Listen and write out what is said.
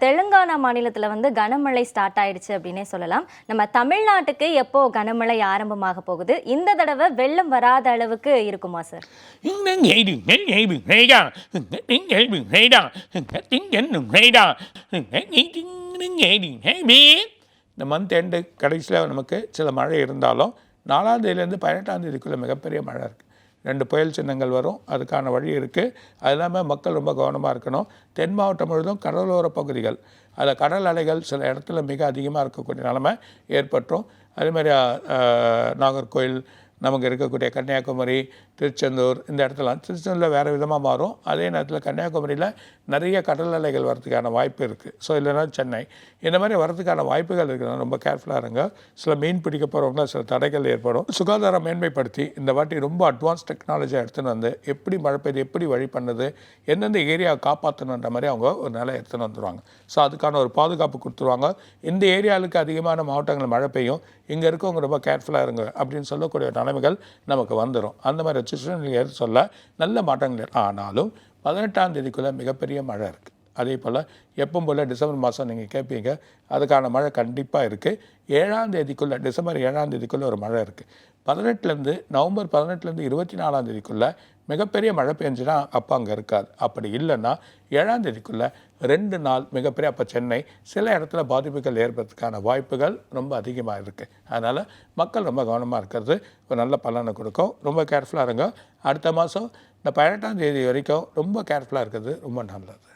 தெலுங்கானா மாநிலத்தில் வந்து கனமழை ஸ்டார்ட் ஆயிடுச்சு அப்படின்னே சொல்லலாம். நம்ம தமிழ்நாட்டுக்கு எப்போ கனமழை ஆரம்பமாக போகுது? இந்த தடவை வெள்ளம் வராத அளவுக்கு இருக்குமா சார்? இந்த மந்த் எண்டு கடைசியில் நமக்கு சில மழை இருந்தாலும் 4ஆம் தேதியிலேருந்து 18ஆம் தேதிக்குள்ளே மிகப்பெரிய மழை இருக்குது. 2 புயல் சின்னங்கள் வரும், அதுக்கான வழி இருக்குது. அது இல்லாமல் மக்கள் ரொம்ப கவனமாக இருக்கணும். தென் மாவட்டம் முழுவதும் கடலோர பகுதிகள், அதில் கடல் அலைகள் சில இடத்துல மிக அதிகமாக இருக்கக்கூடிய நிலைமை ஏற்பட்டுரும். அதேமாதிரி நாகர்கோவில், நமக்கு இருக்கக்கூடிய கன்னியாகுமரி, திருச்செந்தூர், இந்த இடத்துலாம் திருச்செந்தூரில் வேறு விதமாக மாறும். அதே நேரத்தில் கன்னியாகுமரியில் நிறைய கடல் அலைகள் வரதுக்கான வாய்ப்பு இருக்குது. ஸோ இல்லைனா சென்னை, இந்த மாதிரி வரதுக்கான வாய்ப்புகள் இருக்குதுன்னா ரொம்ப கேர்ஃபுல்லாக இருங்க. சில மீன் பிடிக்க போகிறவங்க சில தடைகள் ஏற்படும். சுகாதாரம் மேன்மைப்படுத்தி இந்த வாட்டி ரொம்ப அட்வான்ஸ் டெக்னாலஜியை எடுத்துன்னு வந்து எப்படி மழை பெய்யுது, எப்படி வழி பண்ணுது, எந்தெந்த ஏரியாவை காப்பாற்றணுன்ற மாதிரி அவங்க ஒரு நிலை எடுத்துன்னு வந்துடுவாங்க. ஸோ அதுக்கான ஒரு பாதுகாப்பு கொடுத்துருவாங்க. இந்த ஏரியாவுக்கு அதிகமான மாவட்டங்கள் மழை பெய்யும், இங்கே இருக்கவங்க ரொம்ப கேர்ஃபுல்லாக இருங்க அப்படின்னு சொல்லக்கூடிய நிலைமைகள் நமக்கு வந்துடும். அந்த மாதிரி சுச்சுவேஷன் சொல்ல நல்ல மாற்றங்கள். ஆனாலும் 18ஆம் தேதிக்குள்ளே மிகப்பெரிய மழை இருக்குது. அதே போல் எப்பவும் போல் டிசம்பர் மாதம் நீங்கள் கேட்பீங்க, அதுக்கான மழை கண்டிப்பாக இருக்குது. 7ஆம் தேதிக்குள்ளே, டிசம்பர் 7ஆம் தேதிக்குள்ளே ஒரு மழை இருக்குது. 18லேருந்து நவம்பர் 18லேருந்து 24ஆம் தேதிக்குள்ளே மிகப்பெரிய மழை பெஞ்சுன்னா அப்போ அங்கே இருக்காது. அப்படி இல்லைன்னா 7ஆம் தேதிக்குள்ளே 2 நாள் மிகப்பெரிய, அப்போ சென்னை சில இடத்துல பாதிப்புகள் ஏற்படுறதுக்கான வாய்ப்புகள் ரொம்ப அதிகமாக இருக்குது. அதனால் மக்கள் ரொம்ப கவனமாக இருக்கிறது ஒரு நல்ல பலனை கொடுக்கும். ரொம்ப கேர்ஃபுல்லாக இருங்க. அடுத்த மாதம் இந்த 18ஆம் தேதி வரைக்கும் ரொம்ப கேர்ஃபுல்லாக இருக்கிறது ரொம்ப நல்லது.